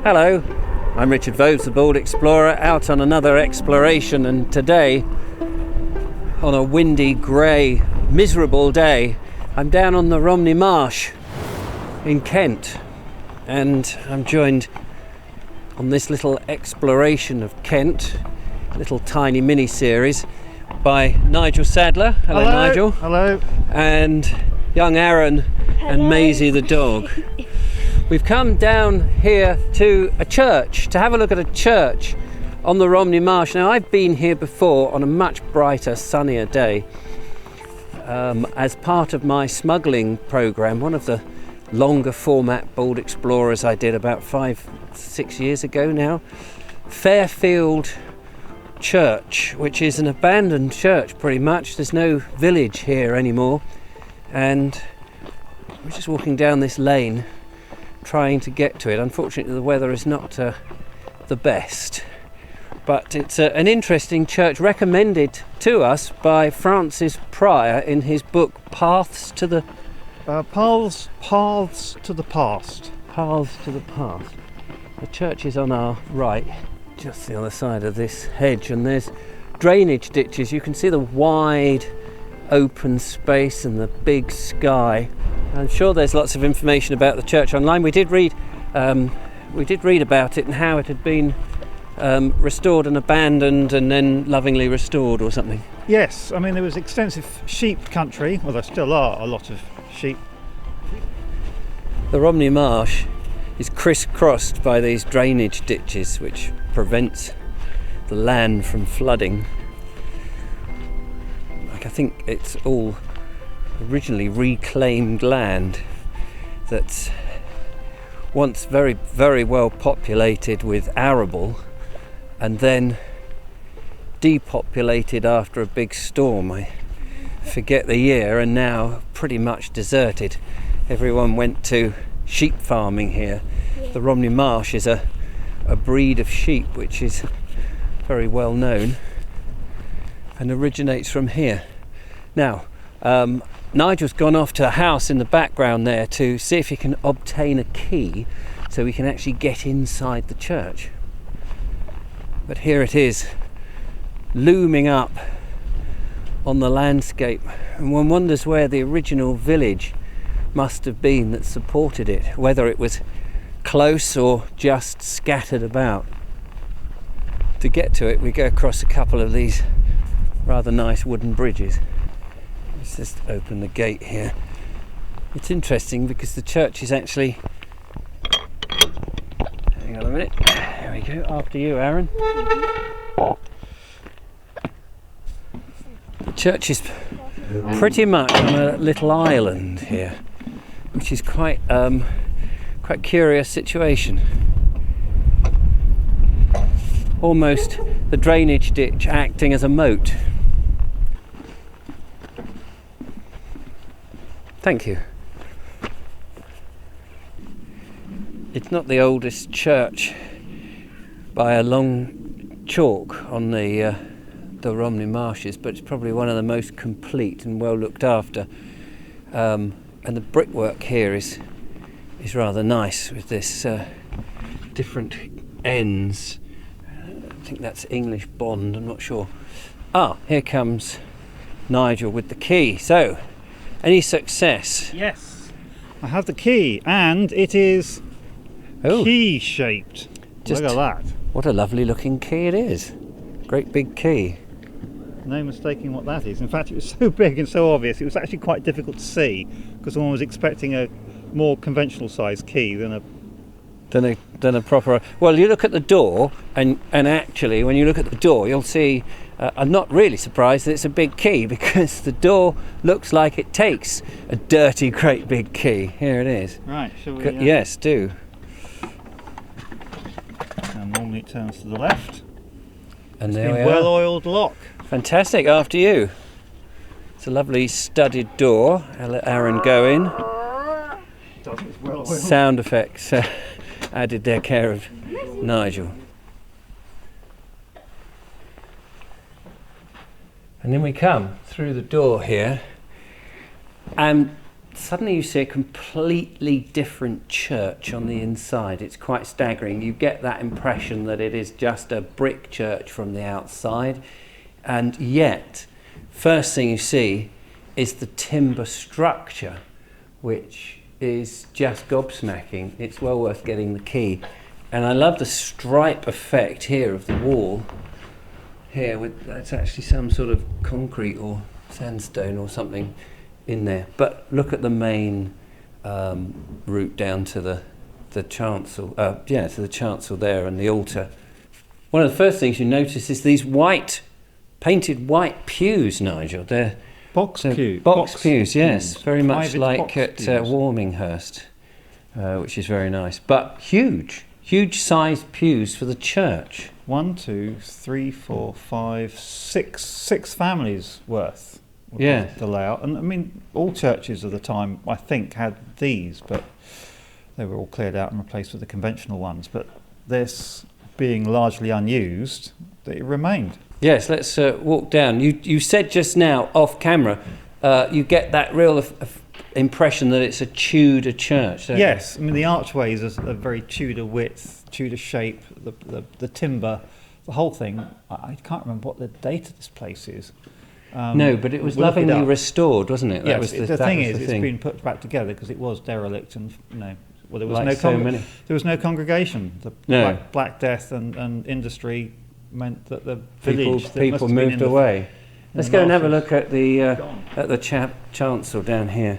Hello, I'm Richard Vobes, the Bold Explorer, out on another exploration, and today, on a windy, grey, miserable day, I'm down on the Romney Marsh in Kent, and I'm joined on this little exploration of Kent, a little tiny mini-series, by Nigel Sadler. Hello, Nigel. Hello. And young Arun. Hello. And Maisie the dog. We've come down here to a church, to have a look at a church on the Romney Marsh. Now, I've been here before on a much brighter, sunnier day as part of my smuggling programme, one of the longer format Bold Explorers I did about 5-6 years ago now. Fairfield Church, which is an abandoned church pretty much. There's no village here anymore, and we're just walking down this lane trying to get to it. Unfortunately, the weather is not the best, but it's an interesting church, recommended to us by Francis Pryor in his book Paths to the Paths to the Past. Paths to the Past. The church is on our right, just the other side of this hedge, and there's drainage ditches. You can see the wide open space and the big sky. I'm sure there's lots of information about the church online. We did read about it and how it had been restored and abandoned and then lovingly restored or something. Yes, I mean there was extensive sheep country, well there still are a lot of sheep. The Romney Marsh is crisscrossed by these drainage ditches which prevents the land from flooding. I think it's all originally reclaimed land that's once very, very well populated with arable and then depopulated after a big storm. I forget the year, and now pretty much deserted. Everyone went to sheep farming here. The Romney Marsh is a breed of sheep which is very well known and originates from here. Now, Nigel's gone off to a house in the background there to see if he can obtain a key so we can actually get inside the church. But here it is, looming up on the landscape, and one wonders where the original village must have been that supported it, whether it was close or just scattered about. To get to it, we go across a couple of these rather nice wooden bridges. Let's just open the gate here. It's interesting because the church is actually... Hang on a minute. There we go. After you, Arun. The church is pretty much on a little island here, which is quite curious situation. Almost the drainage ditch acting as a moat. Thank you. It's not the oldest church by a long chalk on the Romney Marshes, but it's probably one of the most complete and well looked after. And the brickwork here is rather nice with this different ends. I think that's English bond, I'm not sure. Here comes Nigel with the key. So, any success? Yes, I have the key, and it is key shaped. Look at that. What a lovely looking key it is. Great big key. No mistaking what that is. In fact, it was so big and so obvious it was actually quite difficult to see, because one was expecting a more conventional sized key than a proper... Well, you look at the door, and actually when you look at the door you'll see I'm not really surprised that it's a big key, because the door looks like it takes a dirty great big key. Here it is. Right, shall we? Yes, do. And normally it turns to the left. And it's there we are. Well-oiled lock. Fantastic, after you. It's a lovely studded door. I'll let Arun go in. It's well-oiled. Sound effects added their care of Nigel. And then we come through the door here, and suddenly you see a completely different church on the inside. It's quite staggering. You get that impression that it is just a brick church from the outside, and yet first thing you see is the timber structure, which is just gobsmacking. It's well worth getting the key. And I love the stripe effect here of the wall here. That's actually some sort of concrete or sandstone or something in there. But look at the main route down to the chancel. To the chancel there and the altar. One of the first things you notice is these painted white pews, Nigel. They're box pews, yes, very much Private like at Warminghurst, which is very nice. But huge sized pews for the church. 1, 2, 3, 4, 5, 6 families worth. Yeah, the layout, and I mean all churches of the time I think had these, but they were all cleared out and replaced with the conventional ones. But this being largely unused, it remained. Yes, let's walk down. You said just now off camera, you get that real impression that it's a Tudor church. Yes, I mean the archways are a very Tudor width, Tudor shape. The timber, the whole thing. I can't remember what the date of this place is. No, but it was lovingly restored, wasn't it? Yes, the thing is, it's been put back together because it was derelict, and there was no congregation. The Black Death and industry meant that the village people moved away. Let's go and have a look at the chancel down here,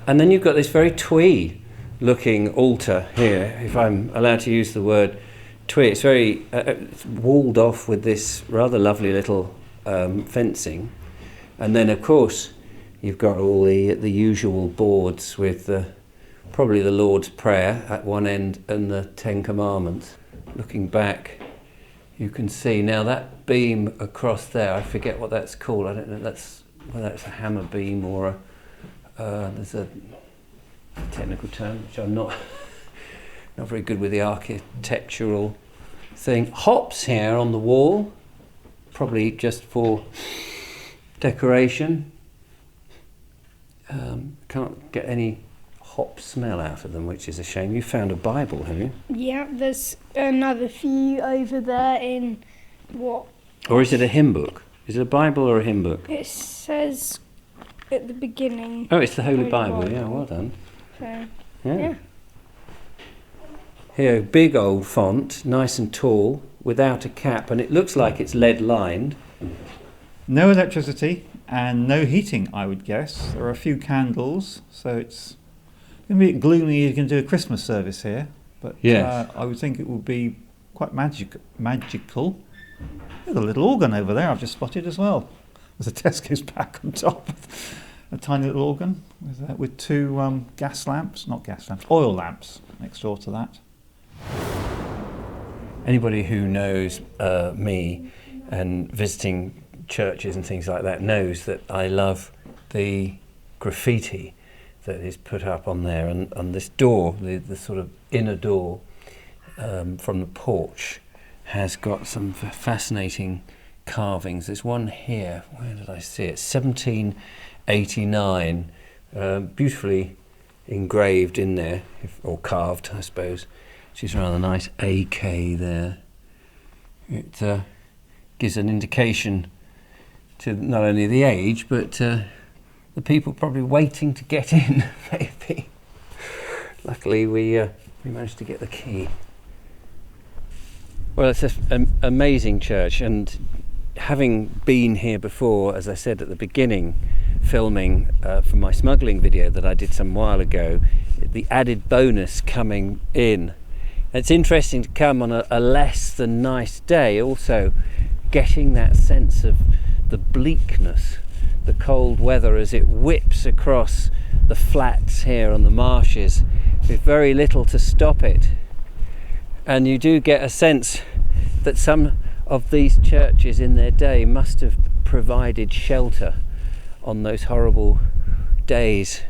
and then you've got this very twee-looking altar here, if I'm allowed to use the word twee. It's very it's walled off with this rather lovely little fencing, and then of course you've got all the usual boards with probably the Lord's Prayer at one end and the Ten Commandments. Looking back, you can see now that beam across there. I forget what that's called. I don't know whether it's a hammer beam or there's a technical term which I'm not very good with the architectural thing. Hops here on the wall, probably just for decoration. Can't get any hop smell out of them, which is a shame. You found a Bible, have you? Yeah, there's another few over there in what? Or is it a hymn book? Is it a Bible or a hymn book? It says at the beginning. Oh, it's the Holy Bible. Yeah, well done. So, yeah. Here, big old font, nice and tall, without a cap, and it looks like it's lead lined. No electricity and no heating, I would guess. There are a few candles, so it's going to be gloomy. You can do a Christmas service here, but yes. I would think it would be quite magical. There's a little organ over there I've just spotted as well. There's a Tesco's pack on top. A tiny little organ with two oil lamps next door to that. Anybody who knows me and visiting churches and things like that knows that I love the graffiti that is put up on there, and on this door, the sort of inner door from the porch has got some fascinating carvings. There's one here, where did I see it? 1789, beautifully engraved in there, or carved, I suppose, which is rather nice. AK there. It gives an indication to not only the age, but the people probably waiting to get in, maybe. Luckily, we managed to get the key. Well, it's an amazing church, and having been here before, as I said at the beginning, filming for my smuggling video that I did some while ago, the added bonus coming in. It's interesting to come on a less than nice day, also getting that sense of the bleakness, the cold weather as it whips across the flats here on the marshes with very little to stop it. And you do get a sense that some of these churches in their day must have provided shelter on those horrible days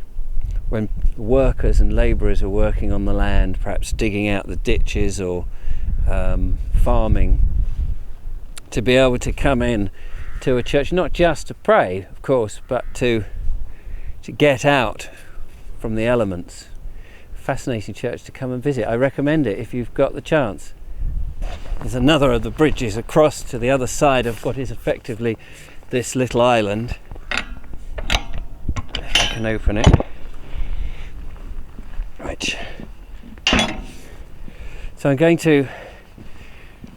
when workers and labourers are working on the land, perhaps digging out the ditches or farming, to be able to come in to a church, not just to pray, of course, but to get out from the elements. Fascinating church to come and visit. I recommend it if you've got the chance. There's another of the bridges across to the other side of what is effectively this little island. If I can open it. Right. So I'm going to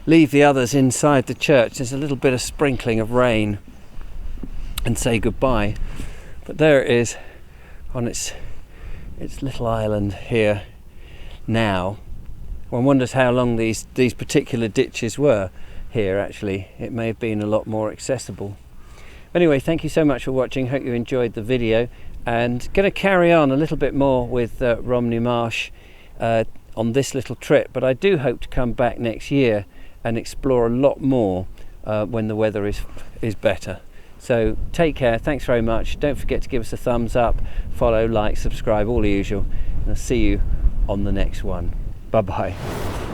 leave the others inside the church. There's a little bit of sprinkling of rain, and say goodbye. But there it is on its little island here now. One wonders how long these particular ditches were here. Actually, it may have been a lot more accessible. Anyway, thank you so much for watching. Hope you enjoyed the video, and going to carry on a little bit more with Romney Marsh on this little trip, but I do hope to come back next year and explore a lot more when the weather is better. So take care, thanks very much. Don't forget to give us a thumbs up, follow, like, subscribe, all the usual, and I'll see you on the next one. Bye bye.